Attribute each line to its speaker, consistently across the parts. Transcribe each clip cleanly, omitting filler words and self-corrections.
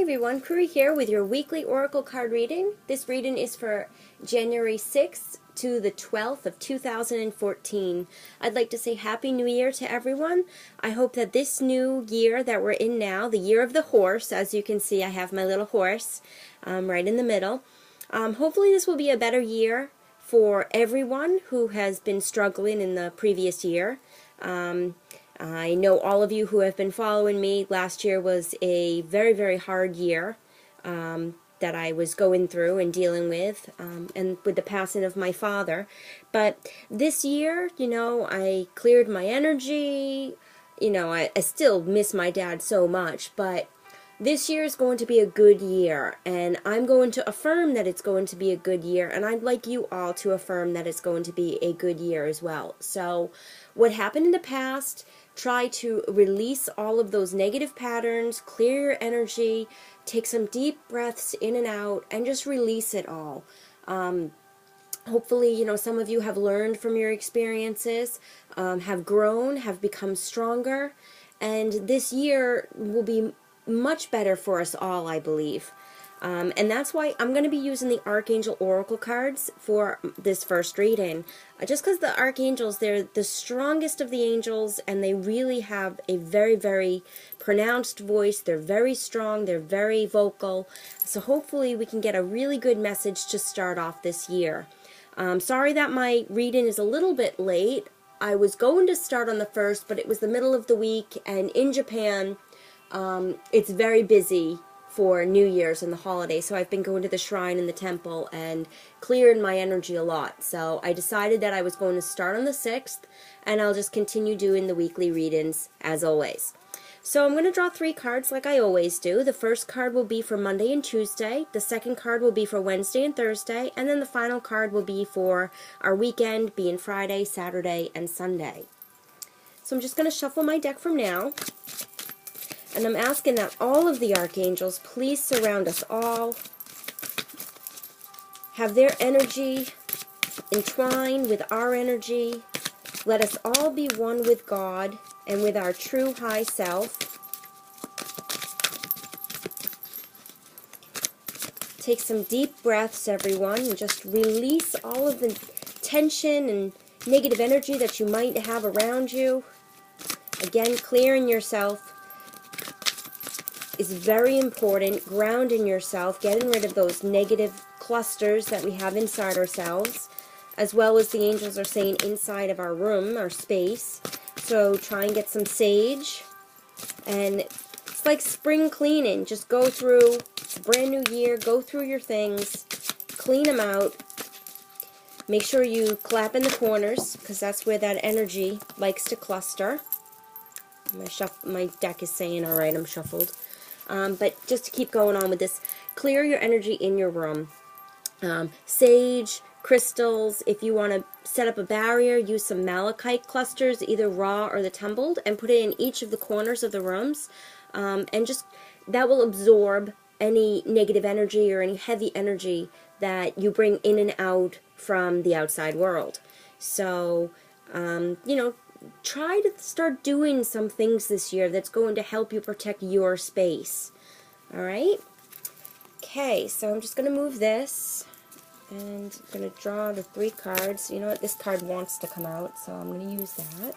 Speaker 1: Hi everyone, Kuri here with your weekly Oracle card reading. This reading is for January 6th to the 12th of 2014. I'd like to say Happy New Year to everyone. I hope that this new year that we're in now, the year of the horse, as you can see I have my little horse right in the middle. Hopefully this will be a better year for everyone who has been struggling in the previous year. I know all of you who have been following me, last year was a very, very hard year that I was going through and dealing with, and with the passing of my father. But this year, I cleared my energy. I still miss my dad so much, but this year is going to be a good year, and I'm going to affirm that it's going to be a good year, and I'd like you all to affirm that it's going to be a good year as well. So what happened in the past, try to release all of those negative patterns, clear your energy, take some deep breaths in and out, and just release it all. Hopefully, some of you have learned from your experiences, have grown, have become stronger, and this year will be much better for us all, I believe. And that's why I'm going to be using the Archangel Oracle cards for this first reading. Just because the Archangels, they're the strongest of the angels, and they really have a very, very pronounced voice. They're very strong. They're very vocal. So hopefully we can get a really good message to start off this year. Sorry that my reading is a little bit late. I was going to start on the 1st, but it was the middle of the week, and in Japan, it's very busy for New Year's and the holiday, so I've been going to the shrine and the temple and clearing my energy a lot. So I decided that I was going to start on the 6th, and I'll just continue doing the weekly readings as always. So I'm going to draw 3 cards like I always do. The first card will be for Monday and Tuesday, the second card will be for Wednesday and Thursday, and then the final card will be for our weekend, being Friday, Saturday, and Sunday. So I'm just going to shuffle my deck from now. And I'm asking that all of the archangels please surround us all, have their energy entwine with our energy. Let us all be one with God and with our true high self. Take some deep breaths, everyone, and just release all of the tension and negative energy that you might have around you. Again, clearing yourself is very important. Grounding yourself, getting rid of those negative clusters that we have inside ourselves, as well as the angels are saying inside of our room, our space. So try and get some sage, and it's like spring cleaning. Just go through, it's a brand new year, go through your things, clean them out. Make sure you clap in the corners, because that's where that energy likes to cluster. My deck is saying, alright, I'm shuffled. But just to keep going on with this, clear your energy in your room. Sage, crystals, if you want to set up a barrier, use some malachite clusters, either raw or the tumbled, and put it in each of the corners of the rooms. And just, that will absorb any negative energy or any heavy energy that you bring in and out from the outside world. So, try to start doing some things this year that's going to help you protect your space. Alright? Okay, so I'm just going to move this, and I'm going to draw the 3 cards. You know what? This card wants to come out, so I'm going to use that.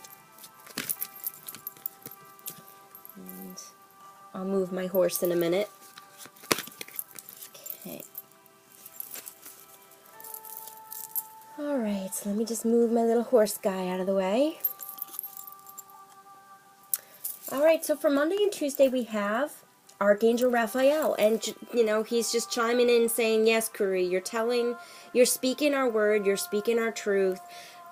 Speaker 1: And I'll move my horse in a minute. Okay. Alright, so let me just move my little horse guy out of the way. Alright, so for Monday and Tuesday we have Archangel Raphael, and he's just chiming in saying, yes, Kuri, you're speaking our word, you're speaking our truth.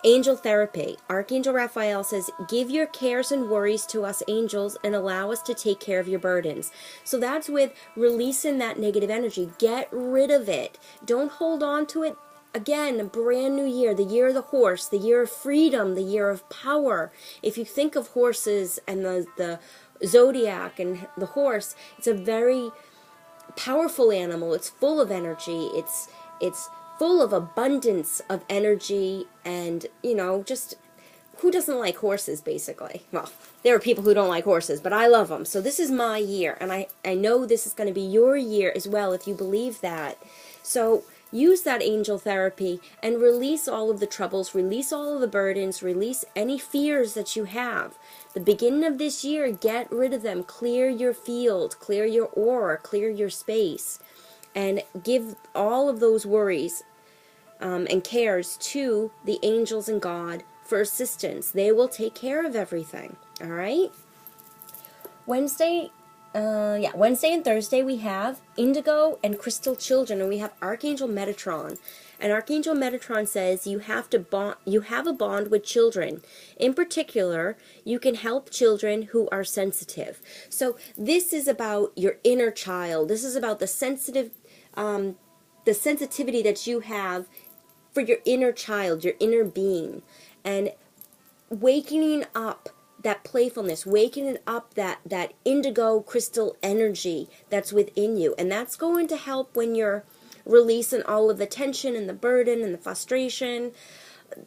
Speaker 1: Angel therapy. Archangel Raphael says, give your cares and worries to us angels and allow us to take care of your burdens. So that's with releasing that negative energy. Get rid of it. Don't hold on to it. Again, a brand new year, the year of the horse, the year of freedom, the year of power. If you think of horses and the zodiac and the horse, it's a very powerful animal. It's full of energy. It's full of abundance of energy, and just who doesn't like horses, basically? Well, there are people who don't like horses, but I love them. So this is my year, and I know this is going to be your year as well if you believe that. So use that angel therapy and release all of the troubles, release all of the burdens, release any fears that you have. The beginning of this year, get rid of them. Clear your field, clear your aura, clear your space, and give all of those worries and cares to the angels and God for assistance. They will take care of everything. All right? Wednesday and Thursday we have Indigo and Crystal Children, and we have Archangel Metatron. And Archangel Metatron says you have a bond with children. In particular, you can help children who are sensitive. So this is about your inner child. This is about the sensitivity that you have for your inner child, your inner being, and wakening up that playfulness, waking up that indigo crystal energy that's within you. And that's going to help when you're releasing all of the tension and the burden and the frustration.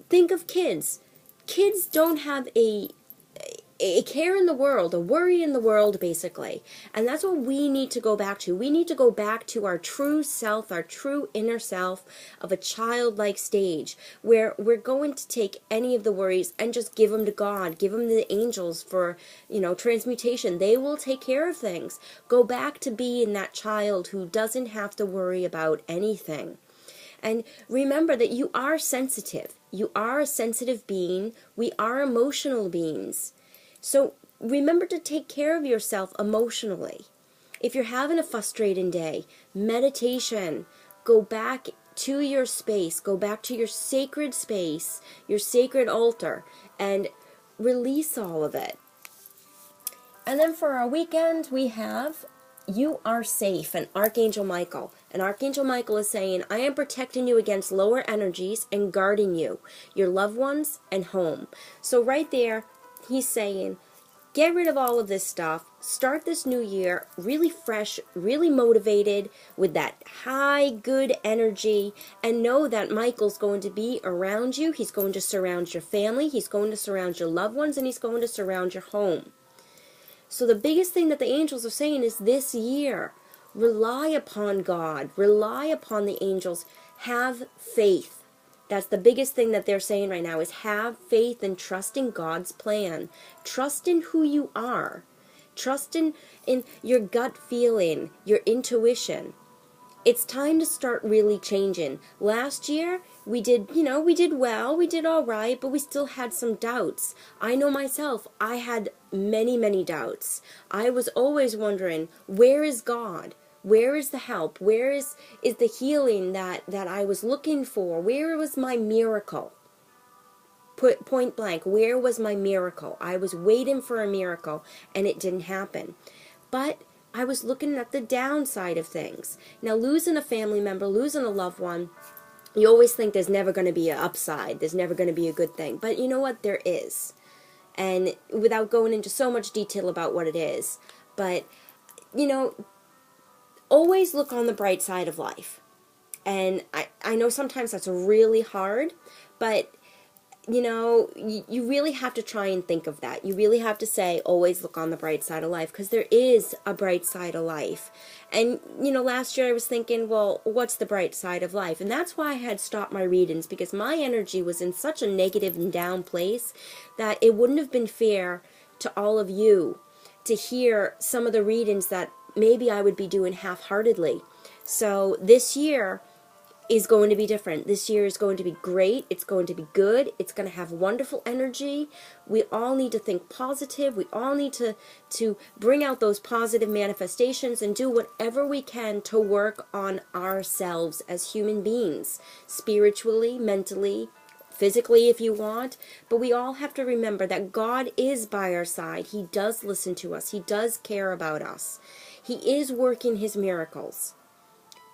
Speaker 1: Think of kids. Kids don't have a care in the world, a worry in the world, basically. And that's what we need to go back to. We need to go back to our true self, our true inner self of a childlike stage, where we're going to take any of the worries and just give them to God, give them to the angels for, transmutation. They will take care of things. Go back to being that child who doesn't have to worry about anything. And remember that you are sensitive. You are a sensitive being. We are emotional beings. So remember to take care of yourself emotionally. If you're having a frustrating day, meditation, go back to your space, go back to your sacred space, your sacred altar, and release all of it. And then for our weekend, we have You Are Safe, and Archangel Michael. And Archangel Michael is saying, I am protecting you against lower energies and guarding you, your loved ones, and home. So right there, he's saying, get rid of all of this stuff. Start this new year really fresh, really motivated, with that high, good energy, and know that Michael's going to be around you. He's going to surround your family. He's going to surround your loved ones, and he's going to surround your home. So the biggest thing that the angels are saying is this year, rely upon God, rely upon the angels, have faith. That's the biggest thing that they're saying right now, is have faith and trust in God's plan. Trust in who you are. Trust in your gut feeling, your intuition. It's time to start really changing. Last year, we did well, we did all right, but we still had some doubts. I know myself, I had many, many doubts. I was always wondering, where is God? Where is the help? Where is the healing that I was looking for? Where was my miracle? Point blank, where was my miracle? I was waiting for a miracle, and it didn't happen. But I was looking at the downside of things. Now, losing a family member, losing a loved one, you always think there's never going to be an upside. There's never going to be a good thing. But you know what? There is. And without going into so much detail about what it is, but, always look on the bright side of life. And I know sometimes that's really hard, but you really have to try and think of that. You really have to say, always look on the bright side of life, because there is a bright side of life. And, last year I was thinking, well, what's the bright side of life? And that's why I had stopped my readings, because my energy was in such a negative and down place that it wouldn't have been fair to all of you to hear some of the readings that maybe I would be doing half-heartedly. So this year is going to be different. This year is going to be great. It's going to be good. It's going to have wonderful energy. We all need to think positive. We all need to bring out those positive manifestations and do whatever we can to work on ourselves as human beings, spiritually, mentally, physically if you want. But we all have to remember that God is by our side. He does listen to us. He does care about us. He is working his miracles.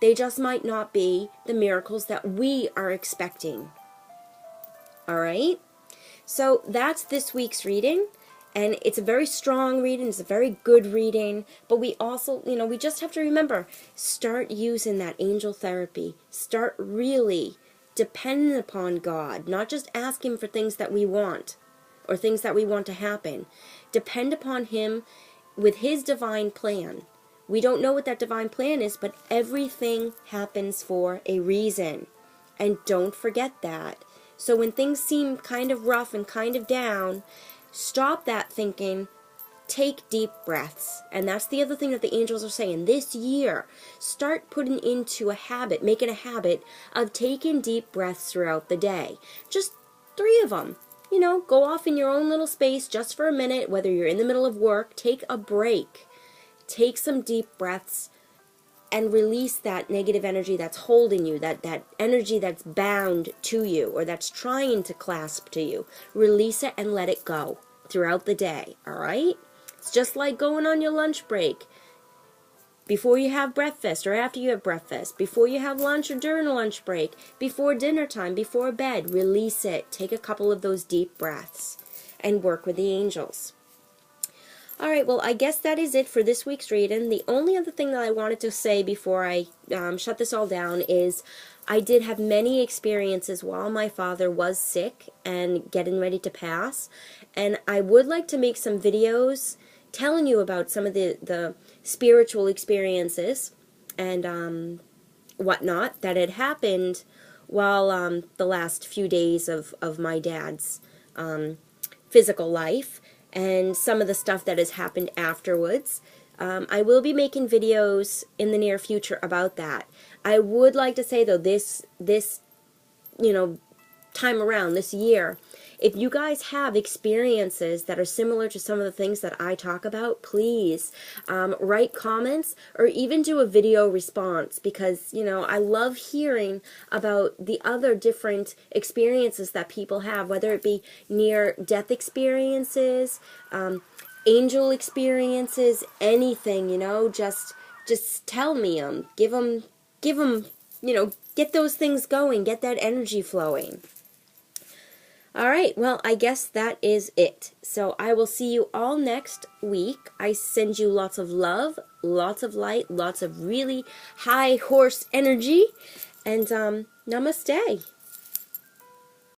Speaker 1: They just might not be the miracles that we are expecting. All right? So that's this week's reading. And it's a very strong reading. It's a very good reading. But we also, we just have to remember, start using that angel therapy. Start really depending upon God. Not just asking for things that we want. or things that we want to happen. Depend upon Him with His divine plan. We don't know what that divine plan is, but everything happens for a reason. And don't forget that. So when things seem kind of rough and kind of down, stop that thinking. Take deep breaths. And that's the other thing that the angels are saying. This year, start putting into a habit, making a habit of taking deep breaths throughout the day. Just 3 of them. You know, go off in your own little space just for a minute, whether you're in the middle of work, take a break. Take some deep breaths and release that negative energy that's holding you, that energy that's bound to you or that's trying to clasp to you. Release it and let it go throughout the day, all right? It's just like going on your lunch break. Before you have breakfast or after you have breakfast, before you have lunch or during a lunch break, before dinner time, before bed, release it. Take a couple of those deep breaths and work with the angels. All right, well, I guess that is it for this week's reading. The only other thing that I wanted to say before I shut this all down is I did have many experiences while my father was sick and getting ready to pass, and I would like to make some videos telling you about some of the spiritual experiences and whatnot that had happened while the last few days of my dad's physical life, and some of the stuff that has happened afterwards. I will be making videos in the near future about that. I would like to say, though, this time around, this year, if you guys have experiences that are similar to some of the things that I talk about, please write comments or even do a video response, because, I love hearing about the other different experiences that people have, whether it be near-death experiences, angel experiences, anything, just tell me them. Give them, get those things going, get that energy flowing. All right, well, I guess that is it. So I will see you all next week. I send you lots of love, lots of light, lots of really high horse energy, and namaste.